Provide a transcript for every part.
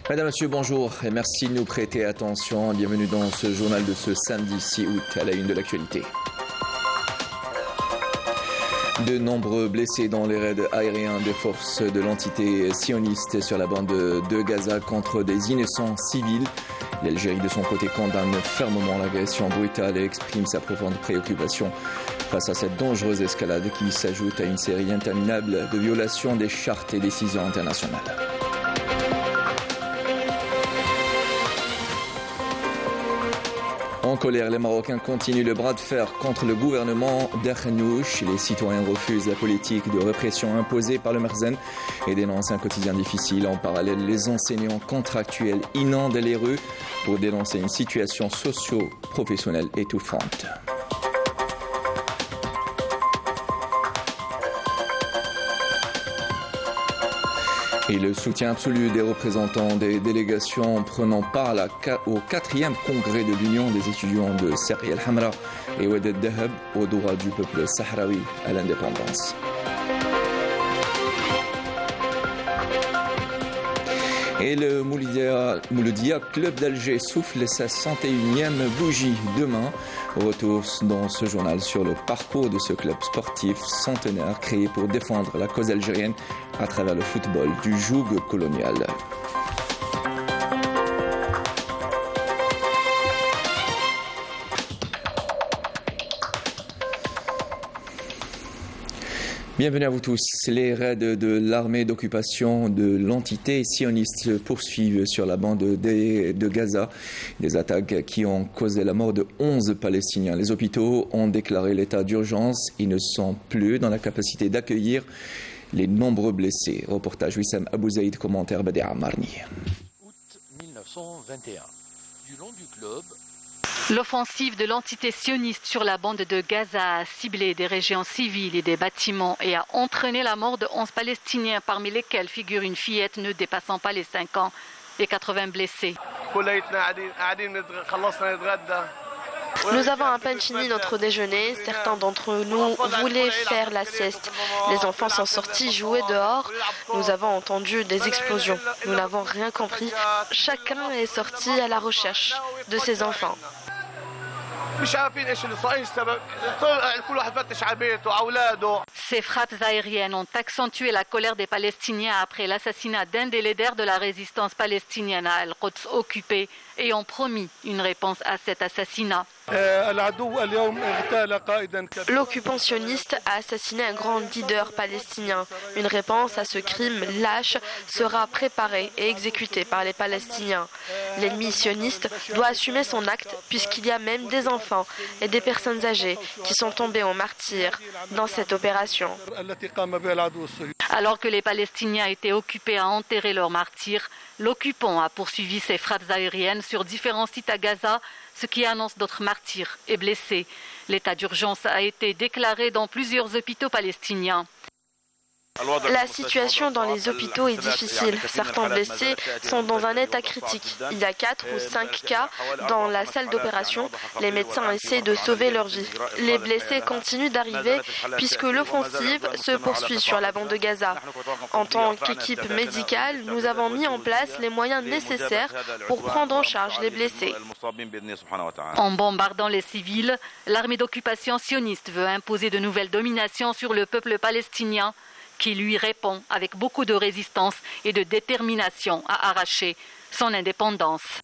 Mesdames, Messieurs, bonjour et merci de nous prêter attention. Bienvenue dans ce journal de ce samedi 6 août à la une de l'actualité. De nombreux blessés dans les raids aériens des forces de l'entité sioniste sur la bande de Gaza contre des innocents civils. L'Algérie, de son côté, condamne fermement l'agression brutale et exprime sa profonde préoccupation face à cette dangereuse escalade qui s'ajoute à une série interminable de violations des chartes et décisions internationales. En colère, les Marocains continuent le bras de fer contre le gouvernement d'Arnouch. Les citoyens refusent la politique de répression imposée par le Merzen et dénoncent un quotidien difficile. En parallèle, les enseignants contractuels inondent les rues pour dénoncer une situation socio-professionnelle étouffante. Et le soutien absolu des représentants des délégations prenant part au 4e congrès de l'Union des étudiants de Serhi El-Hamra et Oued El-Dahab au droit du peuple sahraoui à l'indépendance. Et le Mouloudia Club d'Alger souffle sa 101e bougie demain. Retour dans ce journal sur le parcours de ce club sportif centenaire créé pour défendre la cause algérienne à travers le football du joug colonial. Bienvenue à vous tous. Les raids de l'armée d'occupation de l'entité sioniste poursuivent sur la bande de Gaza. Des attaques qui ont causé la mort de 11 Palestiniens. Les hôpitaux ont déclaré l'état d'urgence. Ils ne sont plus dans la capacité d'accueillir les nombreux blessés. Reportage Wissam Abouzaïd, commentaire Badia Marni. Août 1921. Du long du globe, l'offensive de l'entité sioniste sur la bande de Gaza a ciblé des régions civiles et des bâtiments et a entraîné la mort de 11 Palestiniens, parmi lesquels figure une fillette ne dépassant pas les 5 ans et 80 blessés. Nous avons à peine fini notre déjeuner. Certains d'entre nous voulaient faire la sieste. Les enfants sont sortis jouer dehors. Nous avons entendu des explosions. Nous n'avons rien compris. Chacun est sorti à la recherche de ses enfants. Ces frappes aériennes ont accentué la colère des Palestiniens après l'assassinat d'un des leaders de la résistance palestinienne à Al-Quds occupée et ont promis une réponse à cet assassinat. L'occupant sioniste a assassiné un grand leader palestinien. Une réponse à ce crime lâche sera préparée et exécutée par les Palestiniens. L'ennemi sioniste doit assumer son acte puisqu'il y a même des enfants et des personnes âgées qui sont tombées en martyrs dans cette opération. Alors que les Palestiniens étaient occupés à enterrer leurs martyrs, l'occupant a poursuivi ses frappes aériennes sur différents sites à Gaza, ce qui annonce d'autres martyrs et blessés. L'état d'urgence a été déclaré dans plusieurs hôpitaux palestiniens. La situation dans les hôpitaux est difficile. Certains blessés sont dans un état critique. Il y a 4 ou 5 cas dans la salle d'opération. Les médecins essaient de sauver leur vie. Les blessés continuent d'arriver puisque l'offensive se poursuit sur la bande de Gaza. En tant qu'équipe médicale, nous avons mis en place les moyens nécessaires pour prendre en charge les blessés. En bombardant les civils, l'armée d'occupation sioniste veut imposer de nouvelles dominations sur le peuple palestinien, qui lui répond avec beaucoup de résistance et de détermination à arracher son indépendance.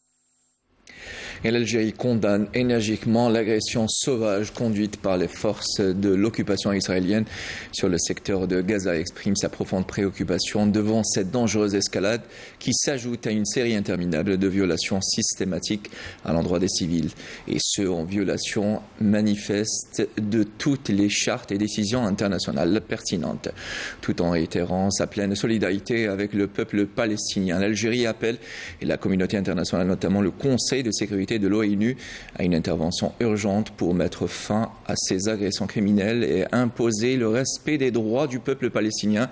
Et l'Algérie condamne énergiquement l'agression sauvage conduite par les forces de l'occupation israélienne sur le secteur de Gaza et exprime sa profonde préoccupation devant cette dangereuse escalade qui s'ajoute à une série interminable de violations systématiques à l'endroit des civils, et ce en violation manifeste de toutes les chartes et décisions internationales pertinentes, tout en réitérant sa pleine solidarité avec le peuple palestinien. L'Algérie appelle, et la communauté internationale, notamment le Conseil de sécurité de l'ONU, à une intervention urgente pour mettre fin à ces agressions criminelles et imposer le respect des droits du peuple palestinien,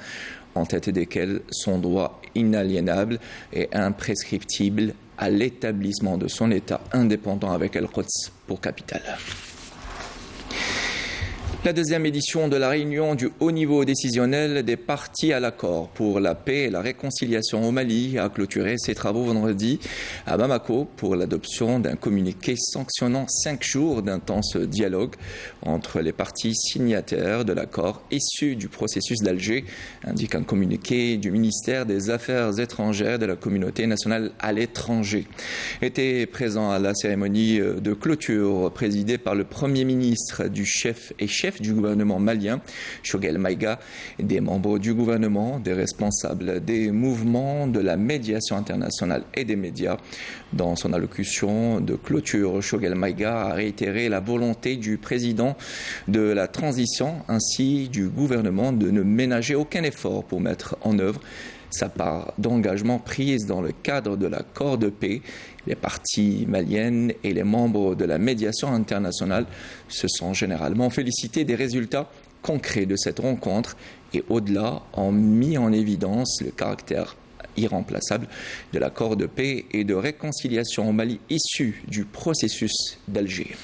en tête desquels son droit inaliénable et imprescriptible à l'établissement de son État indépendant avec Al-Quds pour capitale. La deuxième édition de la réunion du haut niveau décisionnel des parties à l'accord pour la paix et la réconciliation au Mali a clôturé ses travaux vendredi à Bamako pour l'adoption d'un communiqué sanctionnant 5 jours d'intense dialogue entre les parties signataires de l'accord issu du processus d'Alger, indique un communiqué du ministère des Affaires étrangères de la communauté nationale à l'étranger. Était présent à la cérémonie de clôture présidée par le Premier ministre du chef du gouvernement malien, Choguel Maïga, des membres du gouvernement, des responsables des mouvements de la médiation internationale et des médias. Dans son allocution de clôture, Choguel Maïga a réitéré la volonté du président de la transition ainsi du gouvernement de ne ménager aucun effort pour mettre en œuvre sa part d'engagement prise dans le cadre de l'accord de paix. Les parties maliennes et les membres de la médiation internationale se sont généralement félicités des résultats concrets de cette rencontre et au-delà ont mis en évidence le caractère irremplaçable de l'accord de paix et de réconciliation au Mali issu du processus d'Alger.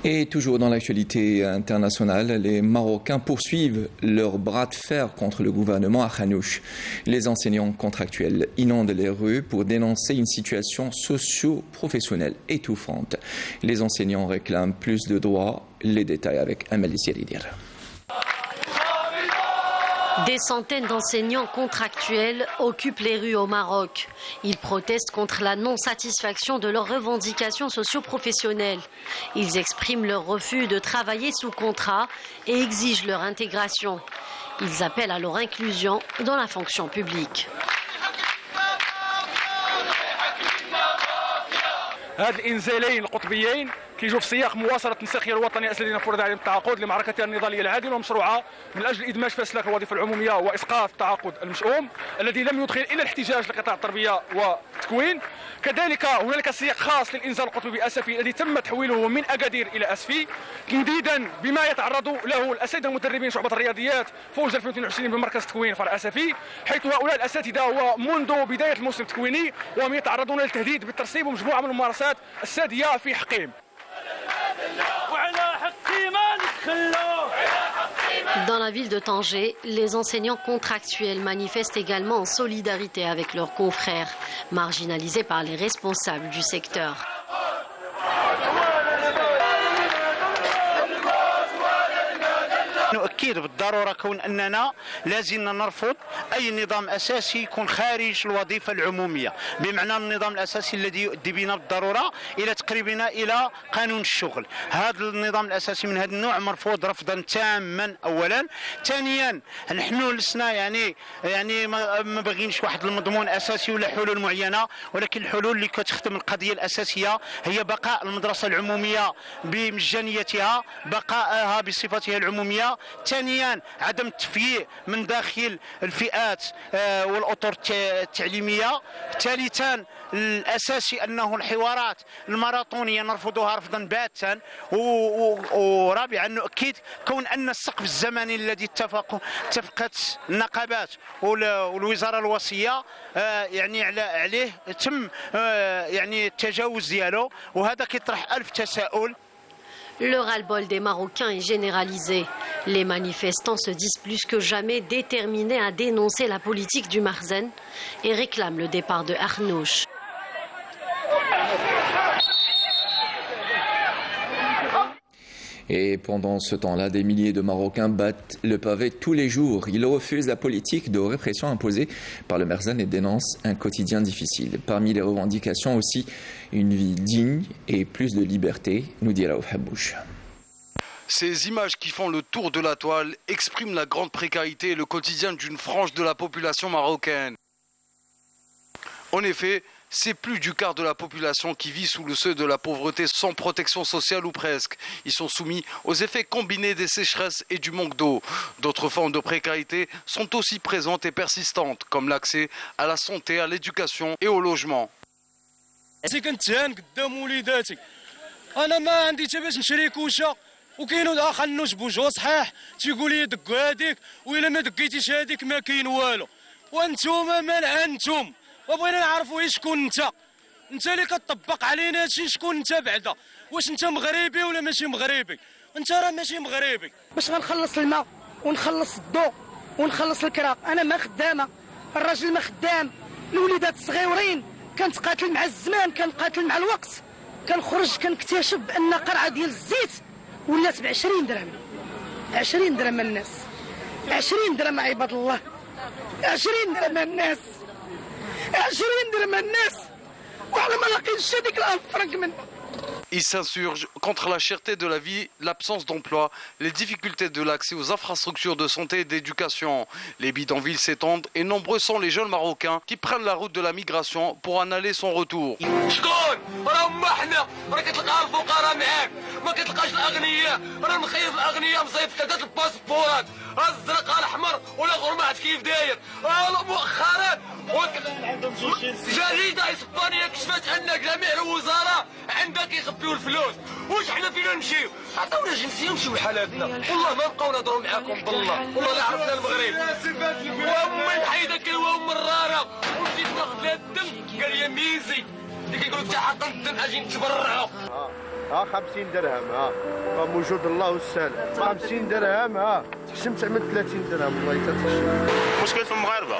Et toujours dans l'actualité internationale, les Marocains poursuivent leur bras de fer contre le gouvernement à Khanouch. Les enseignants contractuels inondent les rues pour dénoncer une situation socio-professionnelle étouffante. Les enseignants réclament plus de droits. Les détails avec Amélie Seridir. Des centaines d'enseignants contractuels occupent les rues au Maroc. Ils protestent contre la non-satisfaction de leurs revendications socio-professionnelles. Ils expriment leur refus de travailler sous contrat et exigent leur intégration. Ils appellent à leur inclusion dans la fonction publique. كيجوا في سياق مواصله التنسيقيه الوطنيه الذين فرض عليهم التعاقد لمعركتها النضاليه العادله والمشروعه من اجل الادماج في اسلاك الوظيفه العموميه واسقاط التعاقد المشؤوم الذي لم يدخل الى الاحتجاج لقطاع التربيه والتكوين. كذلك هنالك سياق خاص للانزال القطبي باسفي الذي تم تحويله من اكادير الى اسفي تنديدا بما يتعرض له الاساتذه المدربين شعبه الرياضيات فوج 2022 بمركز التكوين فرع اسفي، حيث هؤلاء الاساتذه ومنذ بدايه الموسم التكويني وهم يتعرضون للتهديد بالترسيب ومجموعه من الممارسات الساديه في حقهم. Dans la ville de Tanger, les enseignants contractuels manifestent également en solidarité avec leurs confrères, marginalisés par les responsables du secteur. نؤكد بالضرورة كون أننا لازلنا نرفض أي نظام أساسي يكون خارج الوظيفة العمومية، بمعنى النظام الأساسي الذي يؤدي بنا بالضرورة إلى تقريبنا إلى قانون الشغل. هذا النظام الأساسي من هذا النوع مرفوض رفضا تاما أولا. ثانيا نحن لسنا يعني ما باغينش واحد المضمون أساسي ولا حلول معينة، ولكن الحلول اللي كتخدم القضية الأساسية هي بقاء المدرسة العمومية بمجانيتها، بقائها بصفتها العمومية. ثانيا عدم التفييع من داخل الفئات والاطر التعليميه. ثالثا الاساسي انه الحوارات الماراثونيه نرفضها رفضا باتا. ورابعا نؤكد كون ان السقف الزمني الذي اتفقت النقابات والوزاره الوصيه يعني عليه تم يعني التجاوز ديالو، وهذا كيطرح ألف تساؤل. Le ras-le-bol des Marocains est généralisé. Les manifestants se disent plus que jamais déterminés à dénoncer la politique du Marzen et réclament le départ de Khanouch. Et pendant ce temps-là, des milliers de Marocains battent le pavé tous les jours. Ils refusent la politique de répression imposée par le Merzen et dénoncent un quotidien difficile. Parmi les revendications aussi, une vie digne et plus de liberté, nous dit Raouf Habouch. Ces images qui font le tour de la toile expriment la grande précarité et le quotidien d'une frange de la population marocaine. En effet, c'est plus du quart de la population qui vit sous le seuil de la pauvreté sans protection sociale ou presque. Ils sont soumis aux effets combinés des sécheresses et du manque d'eau. D'autres formes de précarité sont aussi présentes et persistantes, comme l'accès à la santé, à l'éducation et au logement. وبغينا نعرفوا ايش شكون انت انت اللي كتطبق علينا هادشي شكون انت بعدا واش انت مغربي ولا ماشي مغربي انت راه ماشي مغربي باش غنخلص الماء ونخلص الضوء ونخلص الكرا انا ما خدامه الراجل ما خدام الوليدات الصغيورين كنتقاتل مع الزمان كنتقاتل مع الوقت كنخرج كنكتشف بان قرعه ديال الزيت ولات ب20 درهم 20 درهم الناس 20 درهم عباد الله 20 درهم الناس 20 درهم الناس وعلى ما لاقينش هذيك ال1000 فرنك منها. Ils s'insurgent contre la cherté de la vie, l'absence d'emploi, les difficultés de l'accès aux infrastructures de santé et d'éducation. Les bidonvilles s'étendent et nombreux sont les jeunes Marocains qui prennent la route de la migration pour en aller son retour. جريدة إسبانية كشفت أن جميع الوزراء عندها كيخبيو الفلوس واش حنا فينا نمشيو عطاونا جنسية نمشيو بحالاتنا والله ما نبقاو نهضروا معاكم بالله والله لا عرفنا المغرب وأمي بحيدك الواو مرارة ومشيت ناخذ لها الدم قال لي ميزي اللي كيقول لك حق الدم اجي نتبرعوا 50 درهم موجود الله والسلام 50 درهم تحشم تعمل 30 درهم والله تتحشم. مشكل في المغاربه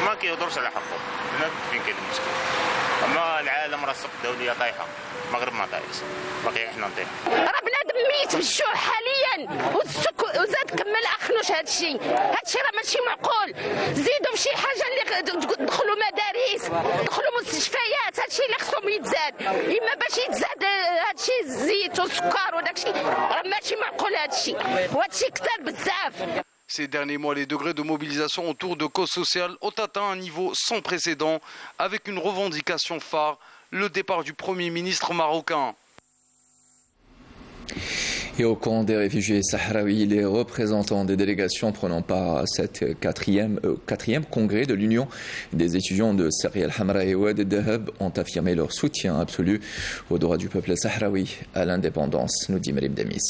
ما كيهضرش على حقهم هنا فين كاين المشكل اما العالم راه السوق الدوليه طايحه المغرب ما طايحش باقي حنا نطيحوا راه بنادم ميت بالجوع حاليا وزاد كمل اخنوش هادشي راه ماشي معقول زيدوا بشي حاجه اللي دخلوا مدارس دخلوا مستشفيات هادشي اللي خصهم يتزاد اما باش يتزاد هادشي الزيت والسكر وداكشي راه ماشي معقول هادشي وهادشي كثر بزاف. Ces derniers mois, les degrés de mobilisation autour de causes sociales ont atteint un niveau sans précédent, avec une revendication phare, le départ du Premier ministre marocain. Et au camp des réfugiés sahraouis, les représentants des délégations prenant part à cette quatrième congrès de l'Union des étudiants de Sari al-Hamra et Oued Dahab ont affirmé leur soutien absolu au droit du peuple sahraoui à l'indépendance, nous dit Meriem Demis.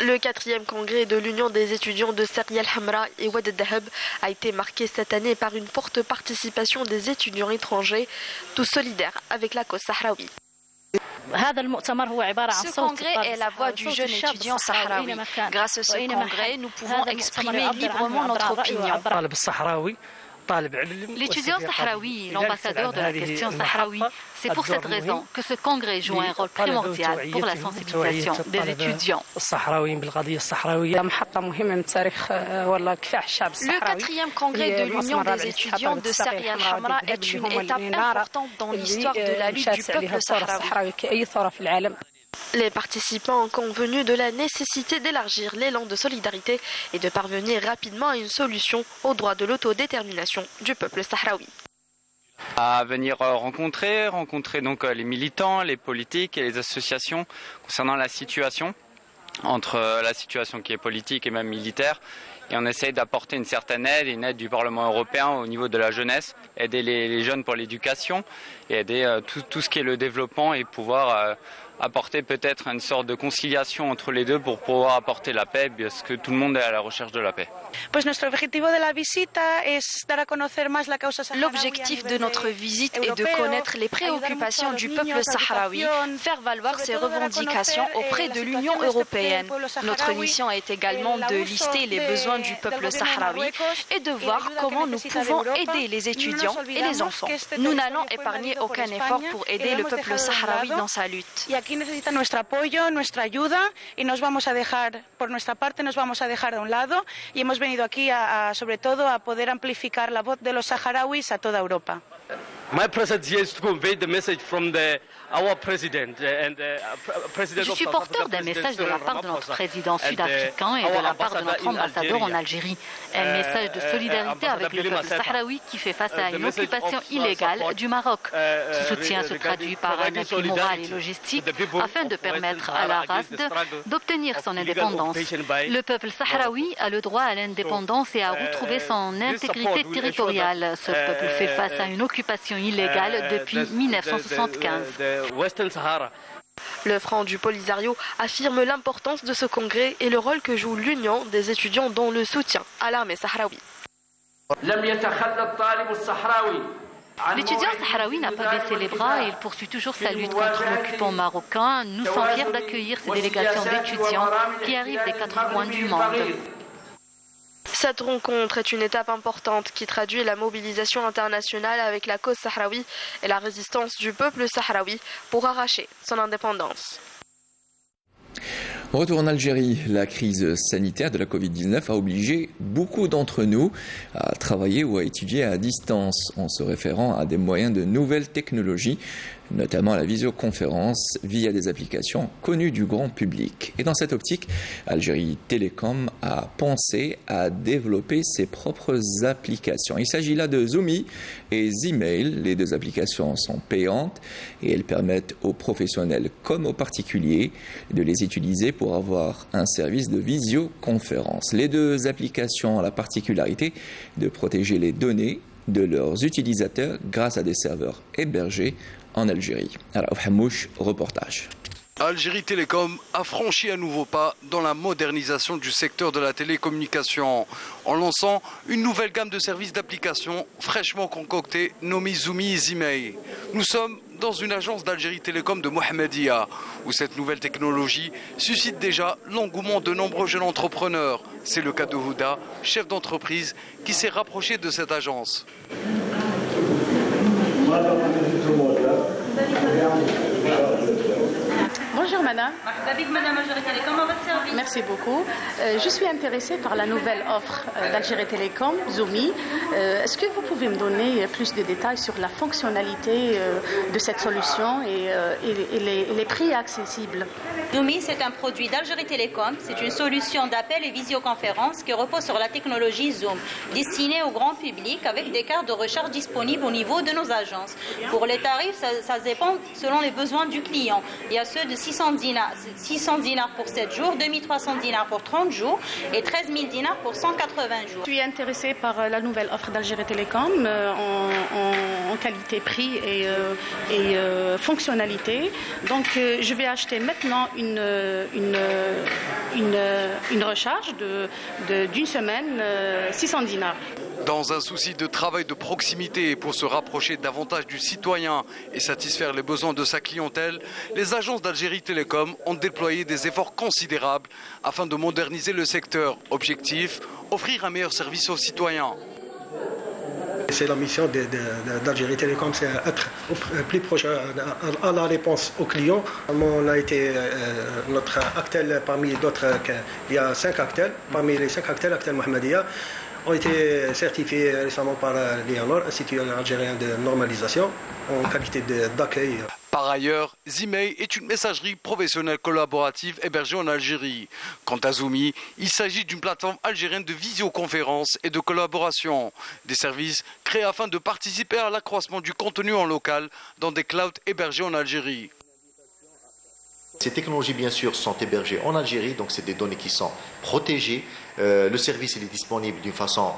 Le 4e congrès de l'Union des étudiants de Sari al-Hamra et Oued Dahab a été marqué cette année par une forte participation des étudiants étrangers, tous solidaires avec la cause sahraoui. Ce congrès est la voix du jeune étudiant sahraoui. Grâce à ce congrès, nous pouvons exprimer librement notre opinion. L'étudiant sahraoui, l'ambassadeur de la question sahraoui, c'est pour cette raison que ce congrès joue un rôle primordial pour la sensibilisation des étudiants. Le 4e congrès de l'Union des étudiants de Sari al-Hamra est une étape importante dans l'histoire de la lutte du peuple sahraoui. Les participants ont convenu de la nécessité d'élargir l'élan de solidarité et de parvenir rapidement à une solution au droit de l'autodétermination du peuple sahraoui. À venir rencontrer donc les militants, les politiques et les associations concernant la situation, entre la situation qui est politique et même militaire. Et on essaye d'apporter une certaine aide, une aide du Parlement européen au niveau de la jeunesse, aider les jeunes pour l'éducation et aider tout ce qui est le développement et pouvoir apporter peut-être une sorte de conciliation entre les deux pour pouvoir apporter la paix, parce que tout le monde est à la recherche de la paix. L'objectif de notre visite est de connaître les préoccupations du peuple sahraoui, faire valoir ses revendications auprès de l'Union européenne. Notre mission est également de lister les besoins du peuple sahraoui et de voir comment nous pouvons aider les étudiants et les enfants. Nous n'allons épargner aucun effort pour aider le peuple sahraoui dans sa lutte. Aquí necesitan nuestro apoyo, nuestra ayuda y por nuestra parte nos vamos a dejar a un lado y hemos venido aquí sobre todo a poder amplificar la voz de los saharauis a toda Europa. My presence here is to convey the message from our president Je suis porteur d'un message de la part de notre président sud-africain et de la part de notre ambassadeur en Algérie. Un message de solidarité avec le peuple sahraoui qui fait face à une occupation illégale du Maroc. Ce soutien se traduit par un appui moral et logistique afin de permettre à la race d'obtenir son indépendance. Le peuple sahraoui a le droit à l'indépendance et à retrouver son intégrité territoriale. Ce peuple fait face à une occupation illégale depuis 1975. Le Front du Polisario affirme l'importance de ce congrès et le rôle que joue l'Union des étudiants dans le soutien à l'armée sahraoui. L'étudiant sahraoui n'a pas baissé les bras et il poursuit toujours sa lutte contre l'occupant marocain. Nous sommes fiers d'accueillir ces délégations d'étudiants qui arrivent des 4 coins du monde. Cette rencontre est une étape importante qui traduit la mobilisation internationale avec la cause sahraoui et la résistance du peuple sahraoui pour arracher son indépendance. Retour en Algérie, la crise sanitaire de la Covid-19 a obligé beaucoup d'entre nous à travailler ou à étudier à distance en se référant à des moyens de nouvelles technologies, notamment la visioconférence via des applications connues du grand public. Et dans cette optique, Algérie Télécom a pensé à développer ses propres applications. Il s'agit là de Zoomi et Zemail. Les deux applications sont payantes et elles permettent aux professionnels comme aux particuliers de les utiliser pour avoir un service de visioconférence. Les deux applications ont la particularité de protéger les données de leurs utilisateurs grâce à des serveurs hébergés en Algérie. Alors, Hamouche, reportage. Algérie Télécom a franchi un nouveau pas dans la modernisation du secteur de la télécommunication en lançant une nouvelle gamme de services d'applications fraîchement concoctée nommée Zoomi et Zemail. Nous sommes dans une agence d'Algérie Télécom de Mohamedia où cette nouvelle technologie suscite déjà l'engouement de nombreux jeunes entrepreneurs. C'est le cas de Houda, chef d'entreprise, qui s'est rapproché de cette agence. Bonjour madame. Merci beaucoup. Je suis intéressée par la nouvelle offre d'Algérie Télécom, Zoomi. Est-ce que vous pouvez me donner plus de détails sur la fonctionnalité de cette solution et les prix accessibles? Zoomi, c'est un produit d'Algérie Télécom. C'est une solution d'appel et visioconférence qui repose sur la technologie Zoom, destinée au grand public avec des cartes de recharge disponibles au niveau de nos agences. Pour les tarifs, ça dépend selon les besoins du client. Il y a ceux de 600 dinars pour 7 jours, 2300 dinars pour 30 jours et 13 000 dinars pour 180 jours. Je suis intéressée par la nouvelle offre d'Algérie Télécom en qualité-prix et fonctionnalité. Donc je vais acheter maintenant une recharge d'une semaine, 600 dinars. Dans un souci de travail de proximité et pour se rapprocher davantage du citoyen et satisfaire les besoins de sa clientèle, les agences d'Algérie Télécom ont déployé des efforts considérables afin de moderniser le secteur. Objectif, offrir un meilleur service aux citoyens. C'est la mission d'Algérie Télécom, c'est être plus proche à la réponse aux clients. On a été notre Actel parmi d'autres, il y a 5 Actel, parmi les 5 Actel Mohamedia, ont été certifiés récemment par l'IANOR, Institut algérien de normalisation, en qualité d'accueil. Par ailleurs, Zemail est une messagerie professionnelle collaborative hébergée en Algérie. Quant à Zoomi, il s'agit d'une plateforme algérienne de visioconférence et de collaboration. Des services créés afin de participer à l'accroissement du contenu en local dans des clouds hébergés en Algérie. Ces technologies, bien sûr, sont hébergées en Algérie, donc c'est des données qui sont protégées. Le service il est disponible d'une façon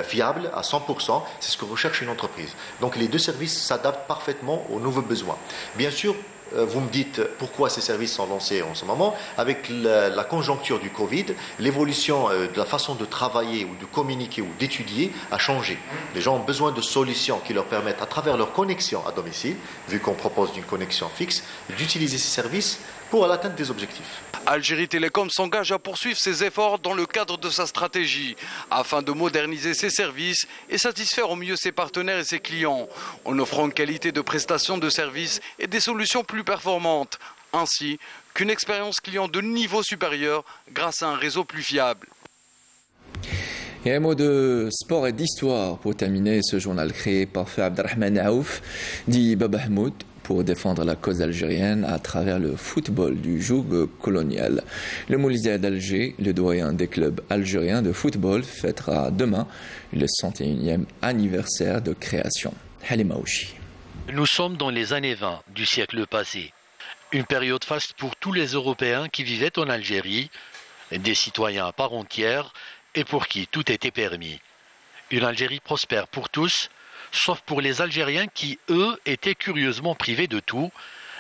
fiable, à 100%. C'est ce que recherche une entreprise. Donc les deux services s'adaptent parfaitement aux nouveaux besoins. Bien sûr, vous me dites pourquoi ces services sont lancés en ce moment. Avec la conjoncture du Covid, l'évolution de la façon de travailler ou de communiquer ou d'étudier a changé. Les gens ont besoin de solutions qui leur permettent, à travers leur connexion à domicile, vu qu'on propose une connexion fixe, d'utiliser ces services pour l'atteinte des objectifs. Algérie Télécom s'engage à poursuivre ses efforts dans le cadre de sa stratégie afin de moderniser ses services et satisfaire au mieux ses partenaires et ses clients en offrant une qualité de prestation de services et des solutions plus performantes, ainsi qu'une expérience client de niveau supérieur grâce à un réseau plus fiable. Et un mot de sport et d'histoire pour terminer ce journal créé par Feu Abdelrahman Aouf, dit Baba Hamoud, pour défendre la cause algérienne à travers le football du joug colonial. Le Mouloudia d'Alger, le doyen des clubs algériens de football, fêtera demain le 101e anniversaire de création. Halima Ouchi. Nous sommes dans les années 20 du siècle passé. Une période faste pour tous les Européens qui vivaient en Algérie, des citoyens à part entière et pour qui tout était permis. Une Algérie prospère pour tous, sauf pour les Algériens qui, eux, étaient curieusement privés de tout,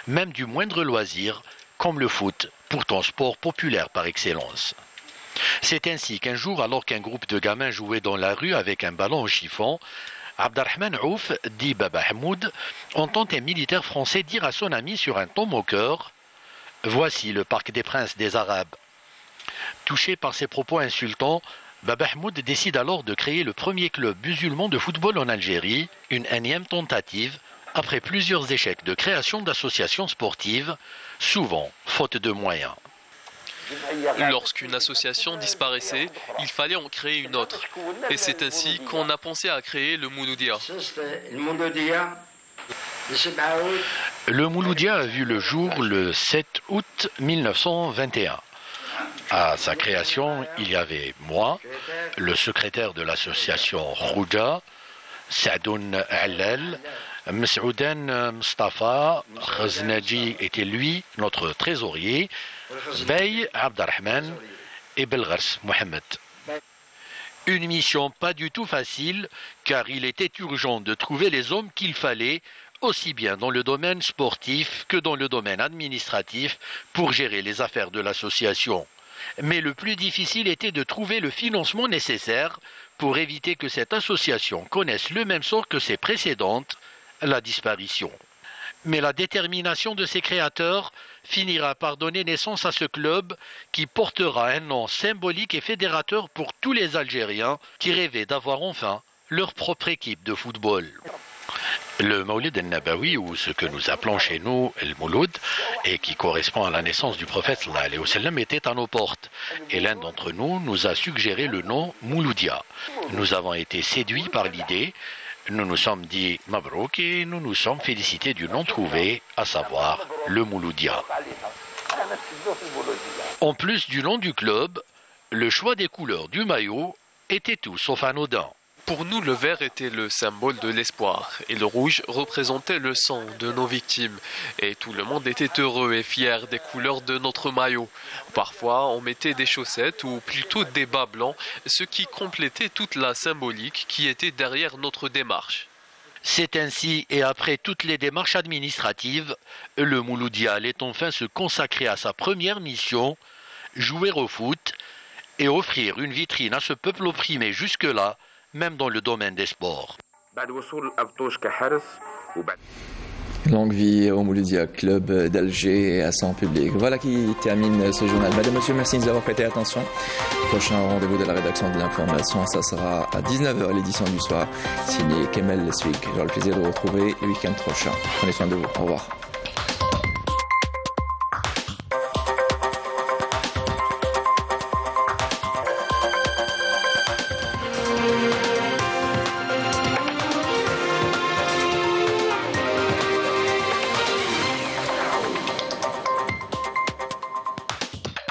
même du moindre loisir, comme le foot, pourtant sport populaire par excellence. C'est ainsi qu'un jour, alors qu'un groupe de gamins jouait dans la rue avec un ballon au chiffon, Abderrahman Ouf, dit Baba Hamoud, entend un militaire français dire à son ami sur un ton moqueur « Voici le Parc des Princes des Arabes ». Touché par ces propos insultants, Baba Hamoud décide alors de créer le premier club musulman de football en Algérie, une énième tentative, après plusieurs échecs de création d'associations sportives, souvent faute de moyens. Lorsqu'une association disparaissait, il fallait en créer une autre. Et c'est ainsi qu'on a pensé à créer le Mouloudia. Le Mouloudia a vu le jour le 7 août 1921. À sa création, il y avait moi, le secrétaire de l'association Khouja, Saadoun Allel, Msoudan Mustafa, Khaznaji était lui, notre trésorier, Bey Abderrahman et Belghars Mohamed. Une mission pas du tout facile, car il était urgent de trouver les hommes qu'il fallait, aussi bien dans le domaine sportif que dans le domaine administratif, pour gérer les affaires de l'association. Mais le plus difficile était de trouver le financement nécessaire pour éviter que cette association connaisse le même sort que ses précédentes, la disparition. Mais la détermination de ses créateurs finira par donner naissance à ce club qui portera un nom symbolique et fédérateur pour tous les Algériens qui rêvaient d'avoir enfin leur propre équipe de football. Le Mawlid al-Nabawi, ou ce que nous appelons chez nous el Mouloud, et qui correspond à la naissance du prophète sallallahu alayhi wa sallam, était à nos portes. Et l'un d'entre nous nous a suggéré le nom Mouloudia. Nous avons été séduits par l'idée, nous nous sommes dit Mabrouk et nous nous sommes félicités du nom trouvé, à savoir le Mouloudia. En plus du nom du club, le choix des couleurs du maillot était tout sauf anodin. Pour nous, le vert était le symbole de l'espoir et le rouge représentait le sang de nos victimes. Et tout le monde était heureux et fier des couleurs de notre maillot. Parfois, on mettait des chaussettes ou plutôt des bas blancs, ce qui complétait toute la symbolique qui était derrière notre démarche. C'est ainsi, et après toutes les démarches administratives, le Mouloudia allait enfin se consacrer à sa première mission, jouer au foot et offrir une vitrine à ce peuple opprimé jusque-là, même dans le domaine des sports. Longue vie au Mouloudia Club d'Alger et à son public. Voilà qui termine ce journal. Madame, monsieur, merci de nous avoir prêté attention. Prochain rendez-vous de la rédaction de l'information, ça sera à 19h, l'édition du soir, signé Kemel Swig. J'aurai le plaisir de vous retrouver le week-end prochain. Prenez soin de vous. Au revoir.